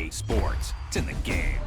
EA Sports. It's in the game.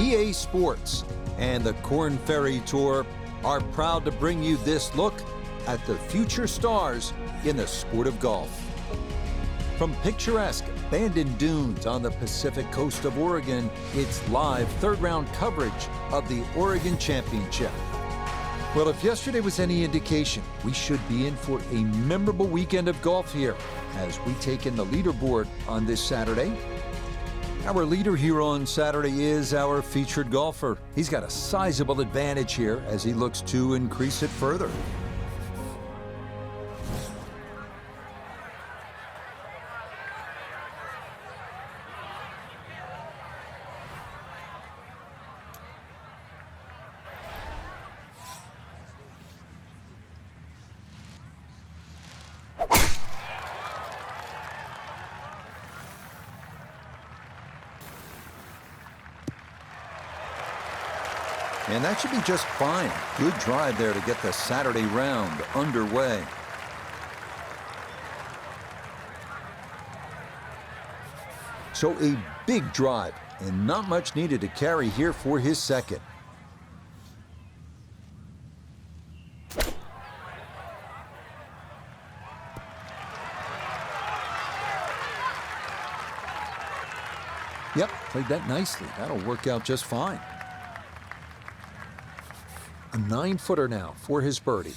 EA Sports and the Korn Ferry Tour are proud to bring you this look at the future stars in the sport of golf. From picturesque Bandon dunes on the Pacific coast of Oregon, it's live third-round coverage of the Oregon Championship. Well, if yesterday was any indication, we should be in for a memorable weekend of golf here as we take in the leaderboard on this Saturday. Our leader here on Saturday is our featured golfer. He's got a sizable advantage here as he looks to increase it further. And that should be just fine. Good drive there to get the Saturday round underway. So a big drive and not much needed to carry here for his second. Yep, played that nicely. That'll work out just fine. A 9-footer now for his birdie.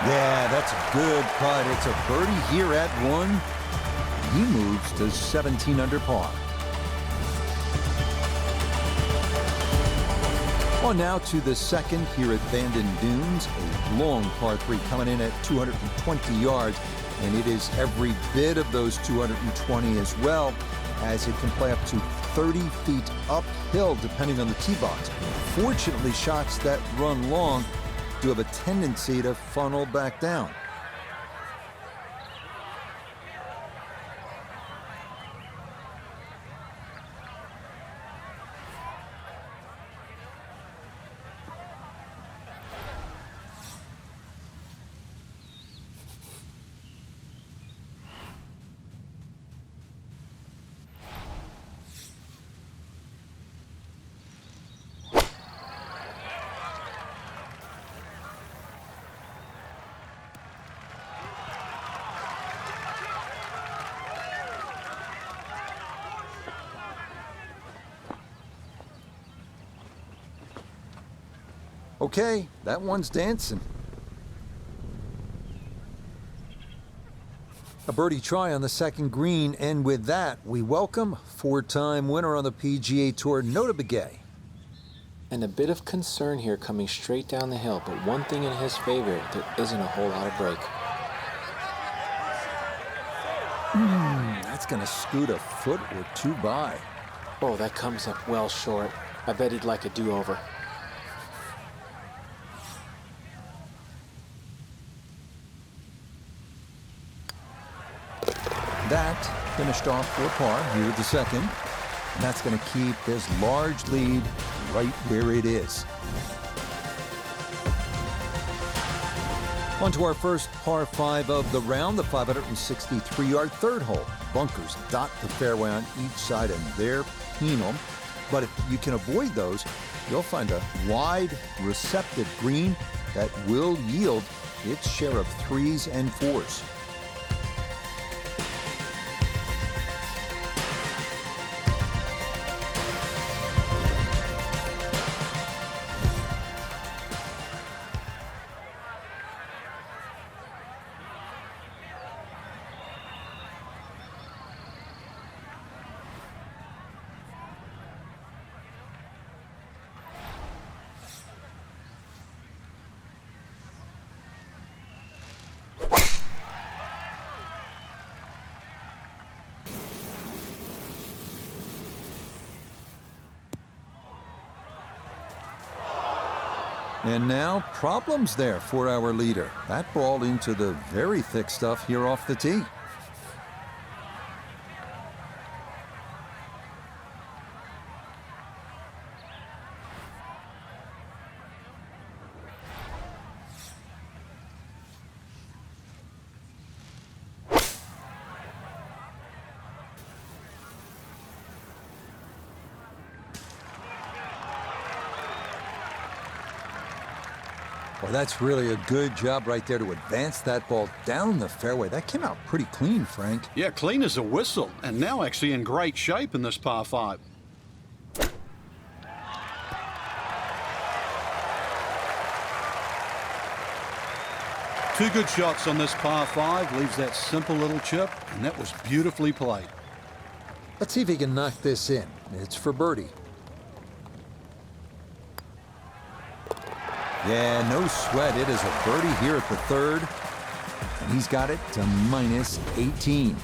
Yeah, that's a good putt. It's a birdie here at 1. He moves to 17 under par. On now to the second here at Bandon Dunes. A long par 3 coming in at 220 yards. And it is every bit of those 220 as well, as it can play up to 30 feet uphill depending on the tee box. Fortunately, shots that run long do have a tendency to funnel back down. Okay, that one's dancing. A birdie try on the second green, and with that, we welcome 4-time winner on the PGA Tour, Nota Begay. And a bit of concern here coming straight down the hill, but one thing in his favor, there isn't a whole lot of break. That's gonna scoot a foot or 2 by. Oh, that comes up well short. I bet he'd like a do-over. That finished off for par here at the second. And that's going to keep this large lead right where it is. On to our first par 5 of the round, the 563-yard third hole. Bunkers dot the fairway on each side, and they're penal. But if you can avoid those, you'll find a wide, receptive green that will yield its share of 3s and 4s. And now, problems there for our leader. That ball into the very thick stuff here off the tee. Well, that's really a good job right there to advance that ball down the fairway. That came out pretty clean, Frank. Yeah, clean as a whistle, and now actually in great shape in this par 5. Two good shots on this par 5, leaves that simple little chip, and that was beautifully played. Let's see if he can knock this in. It's for birdie. Yeah, no sweat. It is a birdie here at the third. And he's got it to minus 18.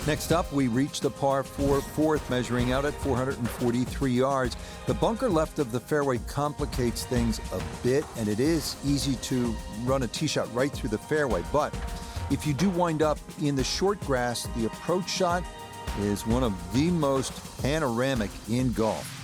Next up, we reach the par 4 fourth, measuring out at 443 yards. The bunker left of the fairway complicates things a bit, and it is easy to run a tee shot right through the fairway. But if you do wind up in the short grass, the approach shot is one of the most panoramic in golf.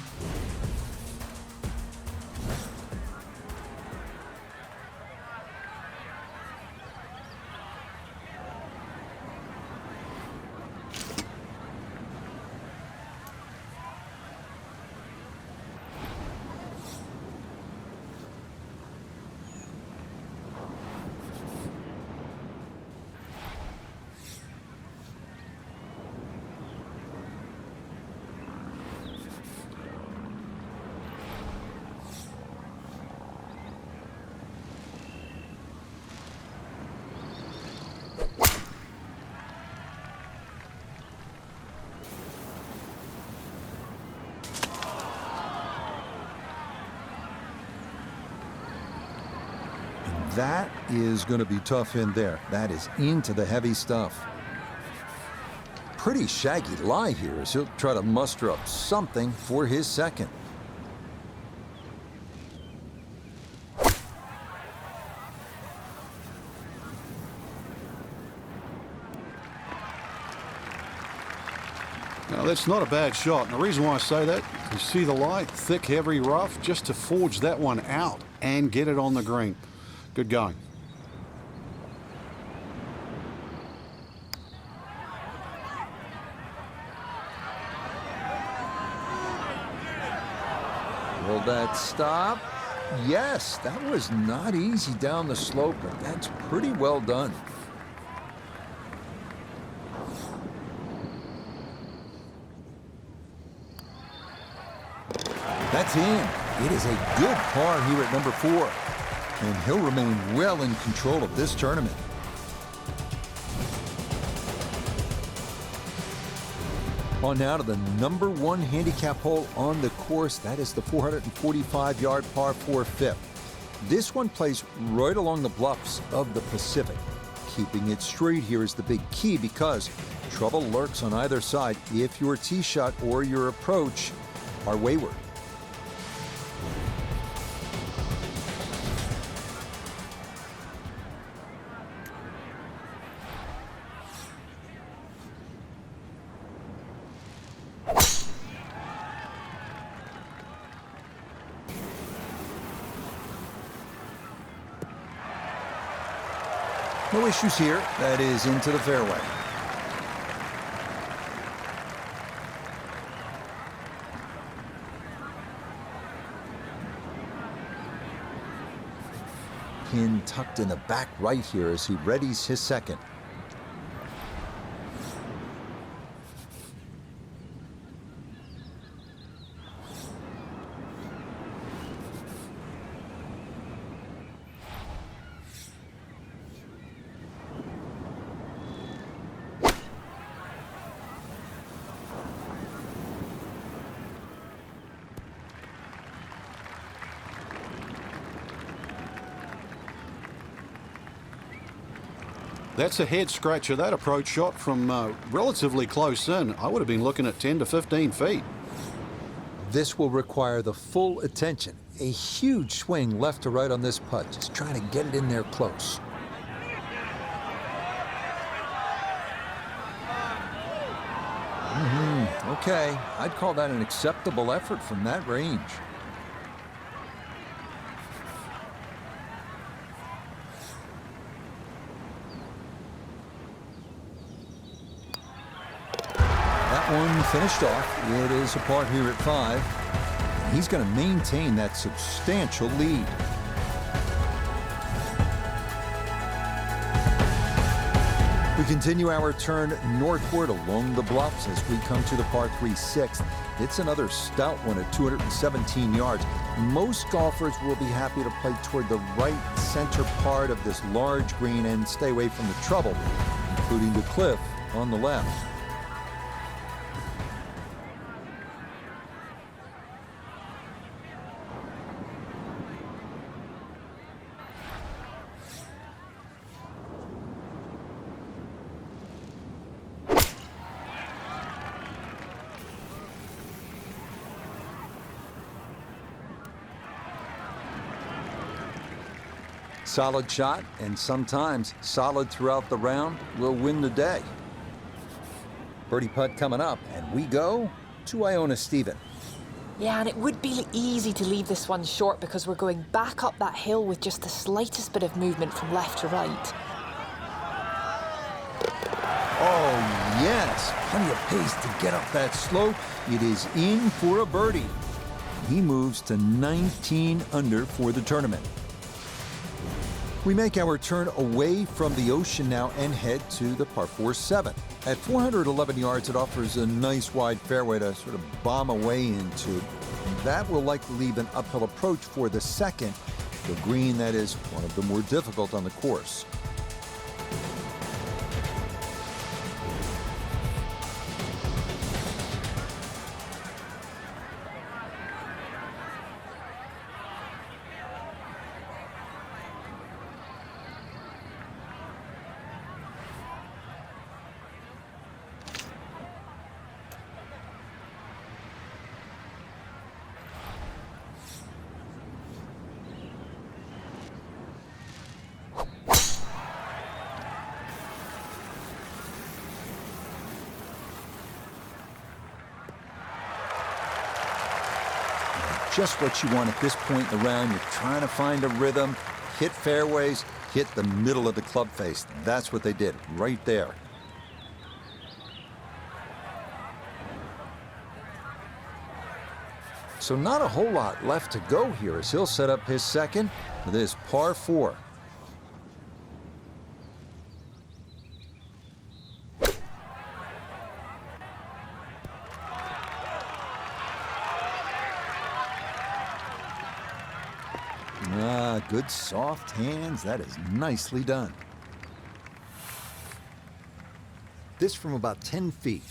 That is going to be tough in there. That is into the heavy stuff. Pretty shaggy lie here as he'll try to muster up something for his second. Now, that's not a bad shot. And the reason why I say that, you see the lie, thick, heavy rough, just to forge that one out and get it on the green. Good going. Will that stop? Yes, that was not easy down the slope, but that's pretty well done. That's in. It is a good par here at number 4, and he'll remain well in control of this tournament. On now to the number 1 handicap hole on the course. That is the 445-yard par 4 fifth. This one plays right along the bluffs of the Pacific. Keeping it straight here is the big key because trouble lurks on either side if your tee shot or your approach are wayward. No issues here. That is into the fairway. Pin tucked in the back right here as he readies his second. That's a head scratcher. That approach shot from relatively close in. I would have been looking at 10 to 15 feet. This will require the full attention. A huge swing left to right on this putt, just trying to get it in there close. Okay, I'd call that an acceptable effort from that range. One finished off. It is a par here at 5. He's going to maintain that substantial lead. We continue our turn northward along the bluffs as we come to the par 3 6th. It's another stout one at 217 yards. Most golfers will be happy to play toward the right center part of this large green and stay away from the trouble, including the cliff on the left. Solid shot, and sometimes solid throughout the round, will win the day. Birdie putt coming up, and we go to Iona Stephen. Yeah, and it would be easy to leave this one short because we're going back up that hill with just the slightest bit of movement from left to right. Oh, yes. Plenty of pace to get up that slope. It is in for a birdie. He moves to 19 under for the tournament. We make our turn away from the ocean now and head to the par 4 7. At 411 yards, it offers a nice wide fairway to sort of bomb away into. That will likely leave an uphill approach for the second, the green that is one of the more difficult on the course. just what you want at this point in the round. You're trying to find a rhythm, hit fairways, hit the middle of the club face. That's what they did right there. So not a whole lot left to go here as he'll set up his second with his par 4. Good soft hands. That is nicely done. This from about 10 feet.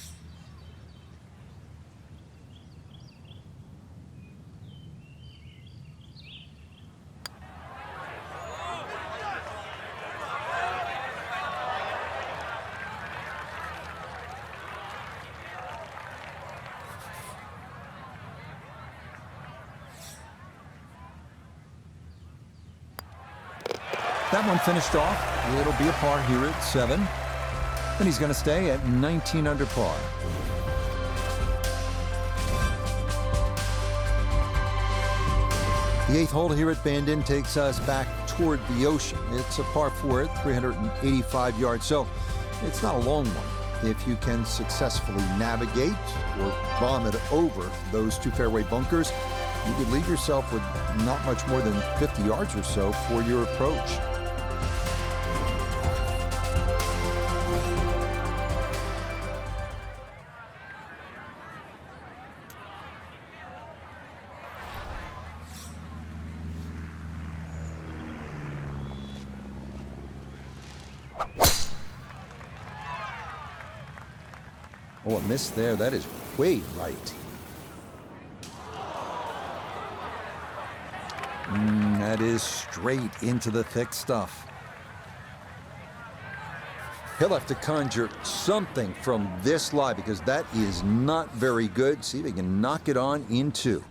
That one finished off. It'll be a par here at 7. And he's going to stay at 19 under par. The 8th hole here at Bandon takes us back toward the ocean. It's a par 4 at 385 yards, so it's not a long one. If you can successfully navigate or bomb it over those 2 fairway bunkers, you could leave yourself with not much more than 50 yards or so for your approach. Oh, a miss there. That is way right. That is straight into the thick stuff. He'll have to conjure something from this lie because that is not very good. See if he can knock it on in 2.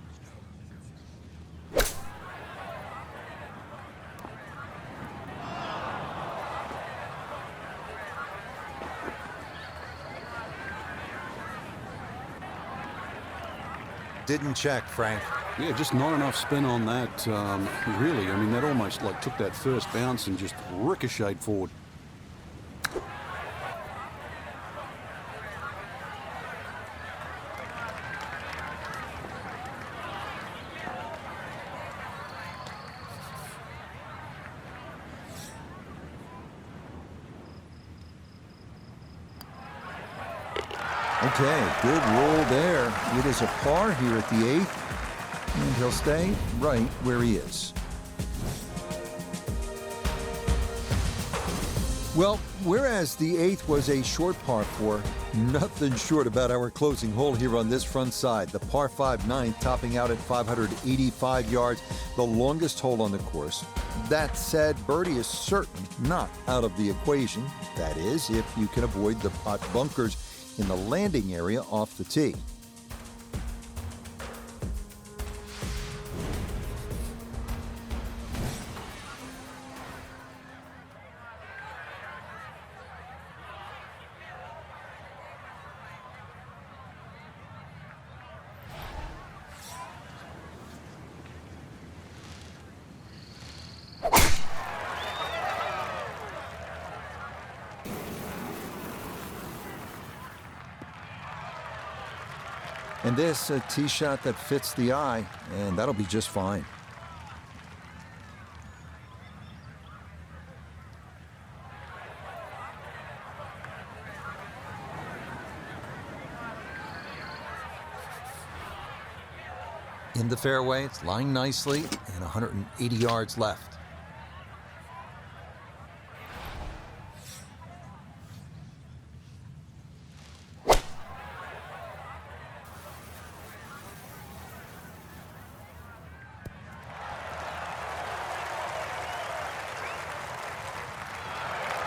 Didn't check, Frank. Yeah, just not enough spin on that, really. I mean, that almost like took that first bounce and just ricocheted forward. Okay, good roll there. It is a par here at the 8th, and he'll stay right where he is. Well, whereas the 8th was a short par 4, nothing short about our closing hole here on this front side. The par 5 9th topping out at 585 yards, the longest hole on the course. That said, birdie is certainly not out of the equation. That is, if you can avoid the pot bunkers in the landing area off the tee. And this, a tee shot that fits the eye, and that'll be just fine. In the fairway, it's lying nicely, and 180 yards left.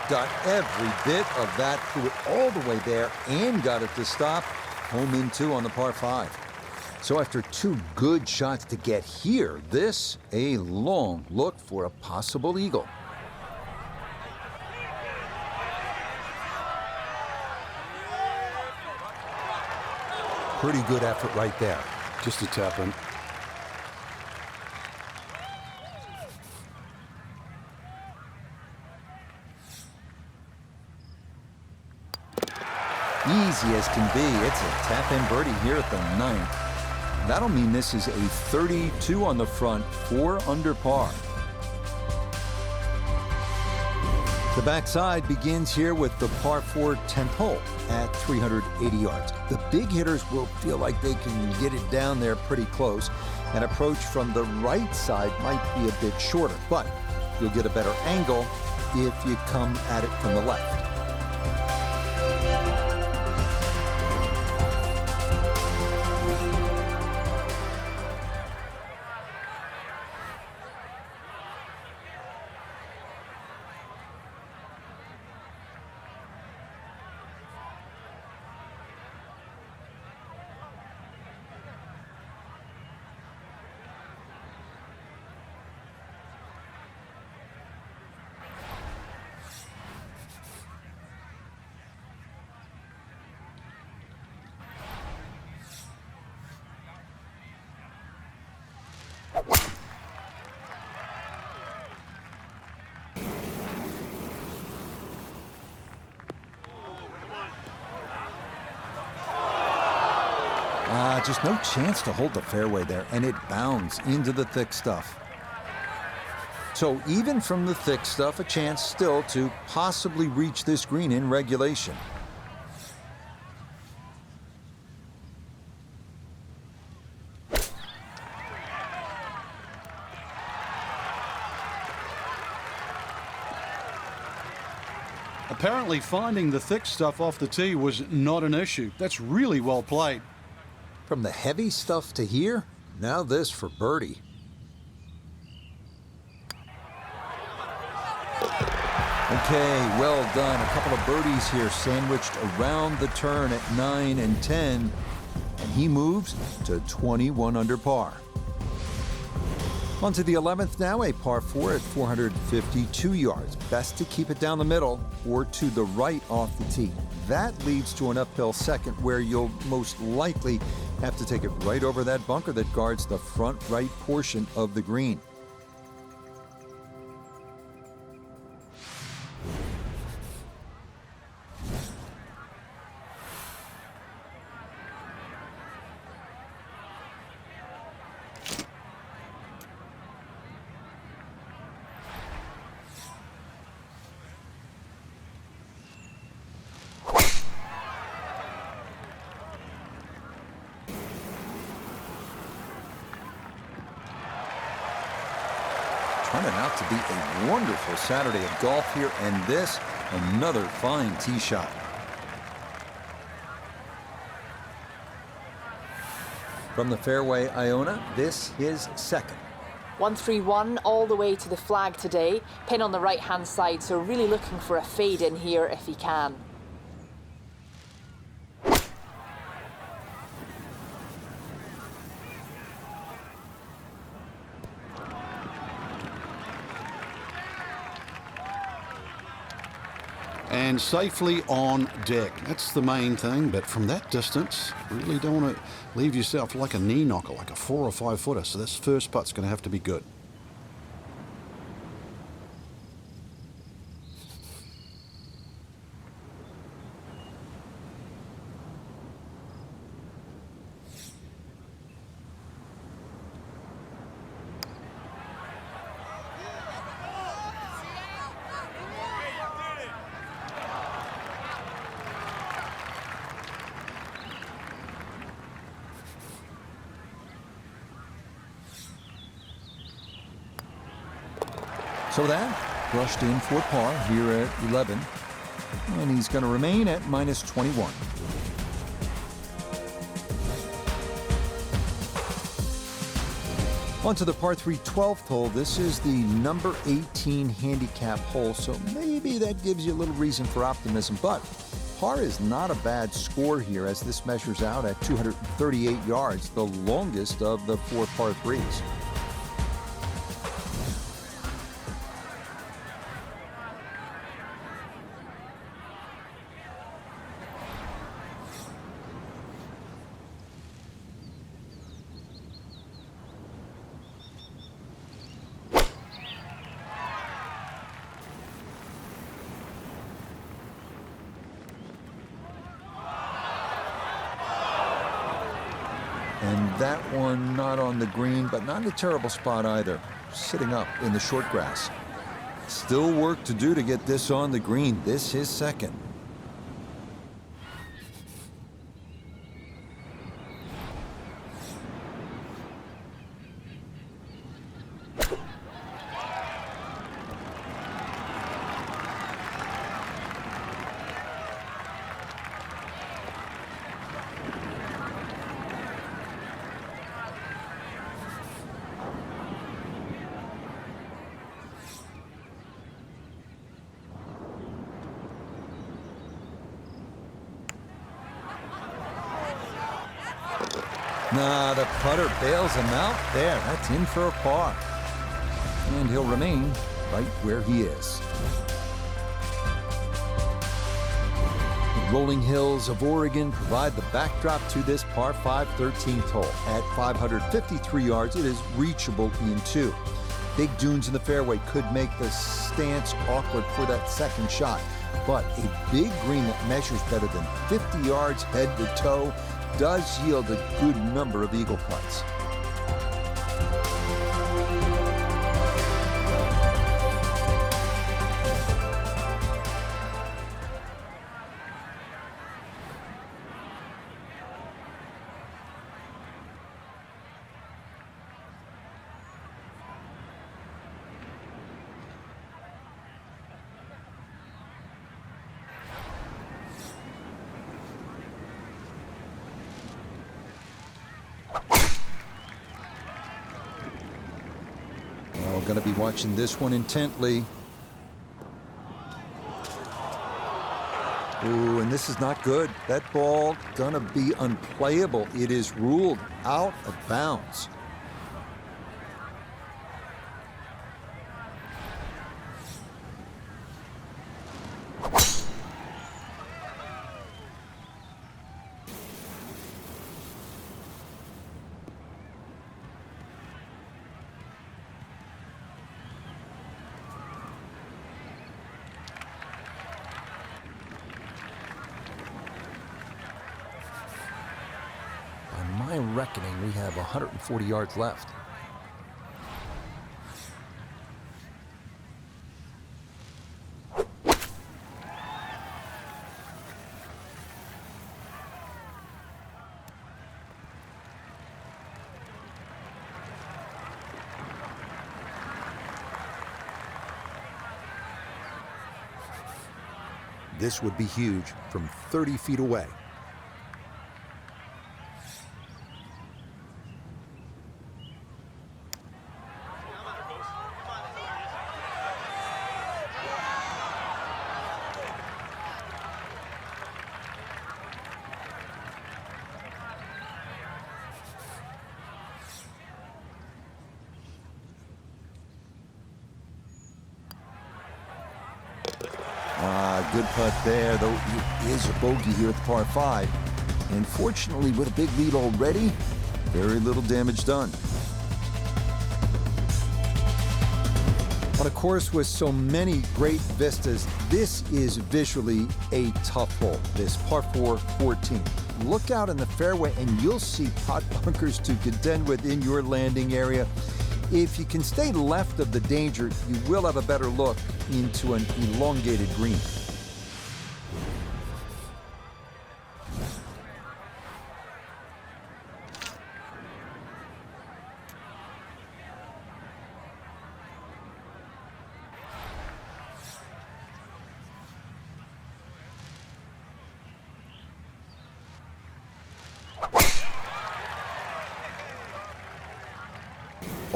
Got every bit of that, threw it all the way there, and got it to stop. Home in 2 on the par 5. So after 2 good shots to get here, this a long look for a possible eagle. Pretty good effort right there. Just a tap in. easy as can be. It's a tap-in birdie here at the 9th. That'll mean this is a 32 on the front, 4 under par. The backside begins here with the par 4 10th hole at 380 yards. The big hitters will feel like they can get it down there pretty close. An approach from the right side might be a bit shorter, but you'll get a better angle if you come at it from the left. Just no chance to hold the fairway there, and it bounds into the thick stuff. So even from the thick stuff, a chance still to possibly reach this green in regulation. Apparently finding the thick stuff off the tee was not an issue. That's really well played. From the heavy stuff to here, now this for birdie. Okay, well done. A couple of birdies here sandwiched around the turn at 9 and 10, and he moves to 21 under par. On to the 11th now, a par 4 at 452 yards. Best to keep it down the middle or to the right off the tee. That leads to an uphill second where you'll most likely have to take it right over that bunker that guards the front right portion of the green. Turning out to be a wonderful Saturday of golf here, and this, another fine tee shot. From the fairway, Iona, this is second. 131 all the way to the flag today. Pin on the right-hand side, so really looking for a fade in here if he can. And safely on deck. That's the main thing, but from that distance, really don't want to leave yourself like a knee knocker, like a 4 or 5 footer. So this first putt's going to have to be good. So that brushed in for par here at 11, and he's going to remain at minus 21. On to the par 3 12th hole. This is the number 18 handicap hole, so maybe that gives you a little reason for optimism, but par is not a bad score here as this measures out at 238 yards, the longest of the 4 par 3s. And that one not on the green, but not in a terrible spot either. Sitting up in the short grass. Still work to do to get this on the green. This is second. Nah, the putter bails him out there. That's in for a par. And he'll remain right where he is. The rolling hills of Oregon provide the backdrop to this par 5 13th hole. At 553 yards, it is reachable in two. Big dunes in the fairway could make the stance awkward for that second shot. But a big green that measures better than 50 yards head to toe does yield a good number of eagle putts. Going to be watching this one intently. Ooh, and this is not good. That ball gonna be unplayable. It is ruled out of bounds. My reckoning, we have 140 yards left. This would be huge from 30 feet away. Good putt there, though it is a bogey here at the par 5. And fortunately, with a big lead already, very little damage done. On a course with so many great vistas, this is visually a tough hole, this par 4 14. Look out in the fairway and you'll see pot bunkers to contend with in your landing area. If you can stay left of the danger, you will have a better look into an elongated green.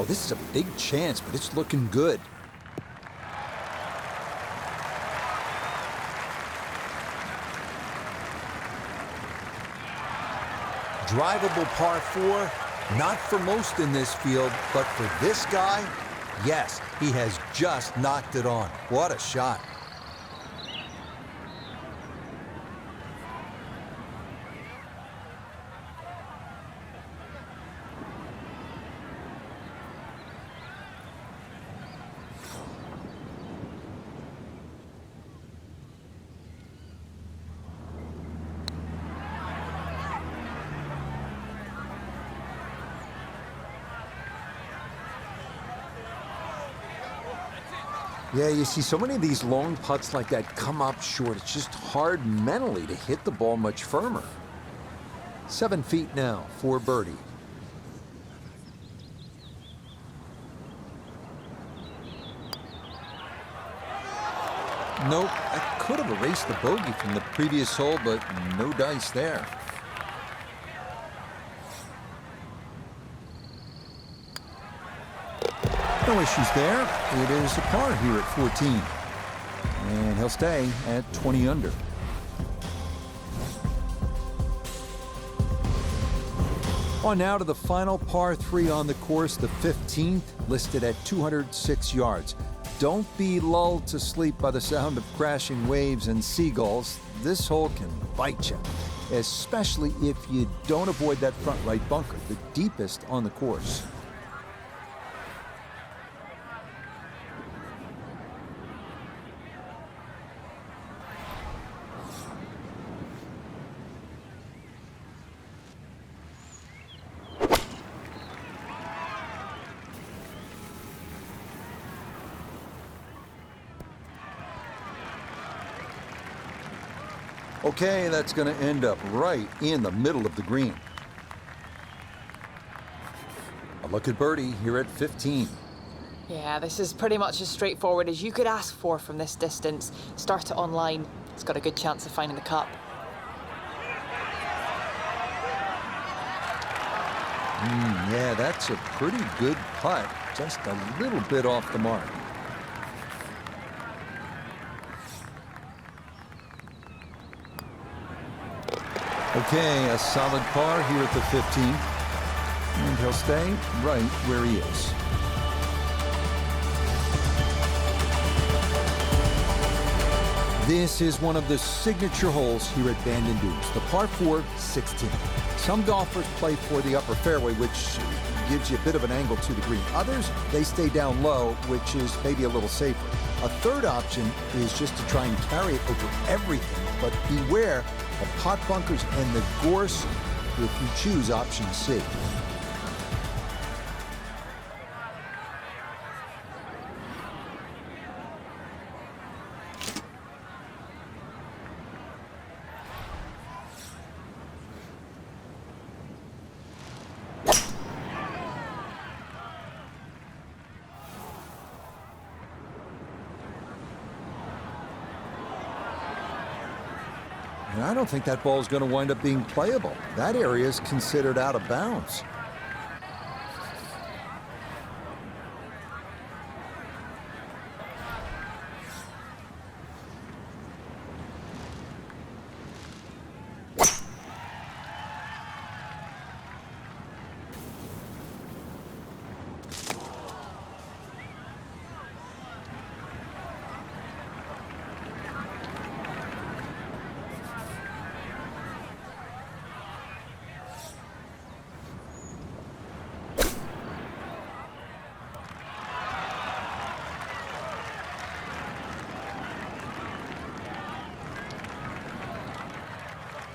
Oh, this is a big chance, but it's looking good. Drivable par 4, not for most in this field, but for this guy, yes, he has just knocked it on. What a shot. Yeah, you see so many of these long putts like that come up short. It's just hard mentally to hit the ball much firmer. 7 feet now for birdie. Nope, I could have erased the bogey from the previous hole, but no dice there. No issues there. It is a par here at 14. And he'll stay at 20 under. On now to the final par 3 on the course, the 15th, listed at 206 yards. Don't be lulled to sleep by the sound of crashing waves and seagulls. This hole can bite you, especially if you don't avoid that front right bunker, the deepest on the course. Okay, that's going to end up right in the middle of the green. A look at birdie here at 15. Yeah, this is pretty much as straightforward as you could ask for from this distance. Start it on line. It's got a good chance of finding the cup. Yeah, that's a pretty good putt. Just a little bit off the mark. Okay, a solid par here at the 15th. And he'll stay right where he is. This is one of the signature holes here at Bandon Dunes, the par 4 16. Some golfers play for the upper fairway, which gives you a bit of an angle to the green. Others, they stay down low, which is maybe a little safer. A third option is just to try and carry it over everything, but beware of pot bunkers and the gorse if you choose option C. And I don't think that ball is going to wind up being playable. That area is considered out of bounds.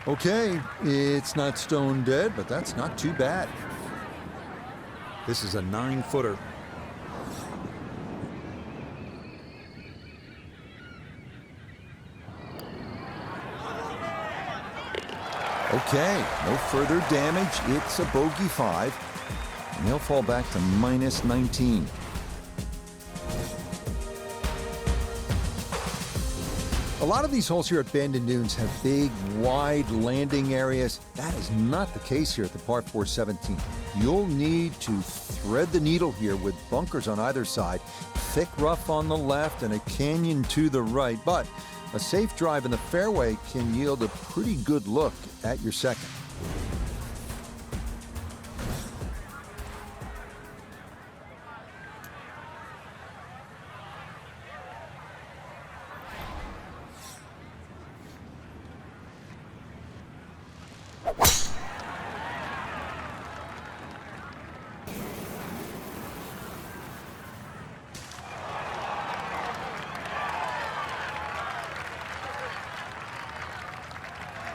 Okay, it's not stone dead, but that's not too bad. This is a 9-footer. Okay, no further damage. It's a bogey 5, and he'll fall back to minus 19. A lot of these holes here at Bandon Dunes have big, wide landing areas. That is not the case here at the par 4 17. You'll need to thread the needle here with bunkers on either side, thick rough on the left, and a canyon to the right. But a safe drive in the fairway can yield a pretty good look at your second.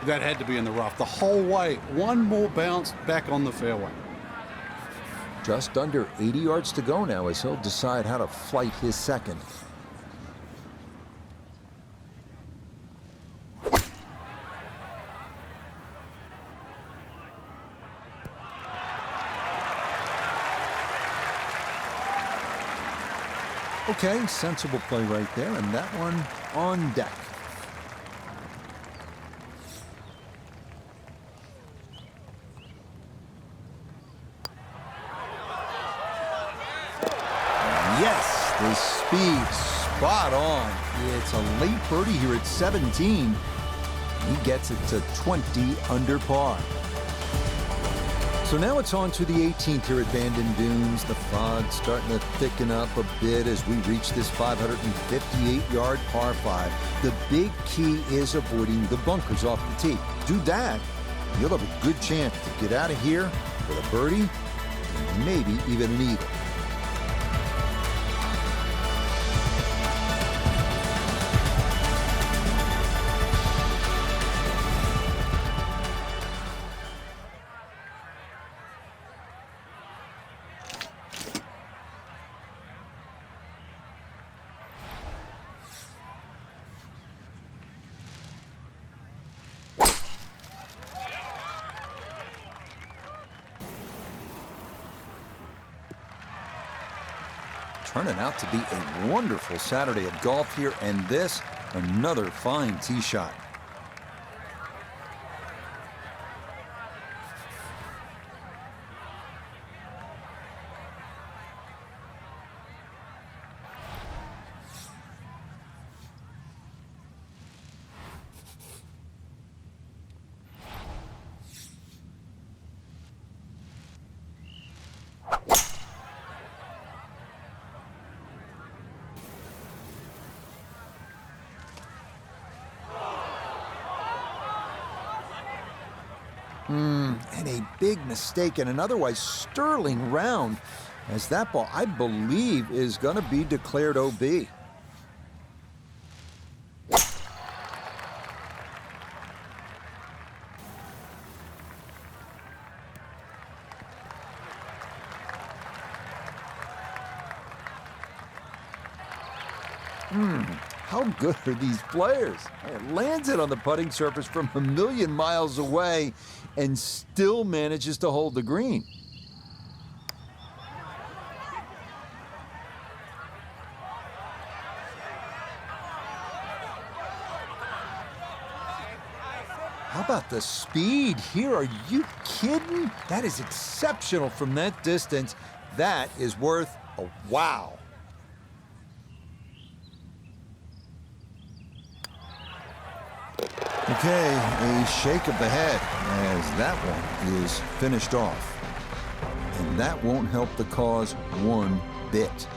That had to be in the rough the whole way. One more bounce back on the fairway. Just under 80 yards to go now as he'll decide how to flight his second. Okay, sensible play right there, and that one on deck. Yes, the speed, spot on. It's a late birdie here at 17. He gets it to 20 under par. So now it's on to the 18th here at Bandon Dunes. The fog's starting to thicken up a bit as we reach this 558-yard par 5. The big key is avoiding the bunkers off the tee. Do that, you'll have a good chance to get out of here with a birdie and maybe even an eagle. Turning out to be a wonderful Saturday of golf here, and this, another fine tee shot. And a big mistake in an otherwise sterling round, as that ball, I believe, is going to be declared OB. How good are these players? It lands it on the putting surface from a million miles away and still manages to hold the green. How about the speed here? Are you kidding? That is exceptional from that distance. That is worth a wow. Okay, a shake of the head as that one is finished off. And that won't help the cause one bit.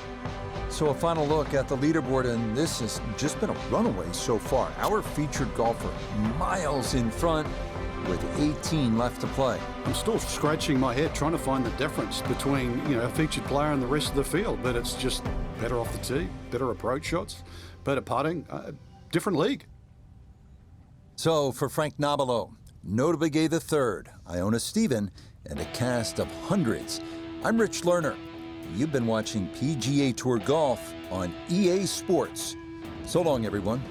So a final look at the leaderboard, and this has just been a runaway so far. Our featured golfer miles in front with 18 left to play. I'm still scratching my head trying to find the difference between, a featured player and the rest of the field, but it's just better off the tee, better approach shots, better putting, different league. So for Frank Nobilo, Notable Gay III, Iona Stephen, and a cast of hundreds, I'm Rich Lerner. You've been watching PGA Tour Golf on EA Sports. So long, everyone.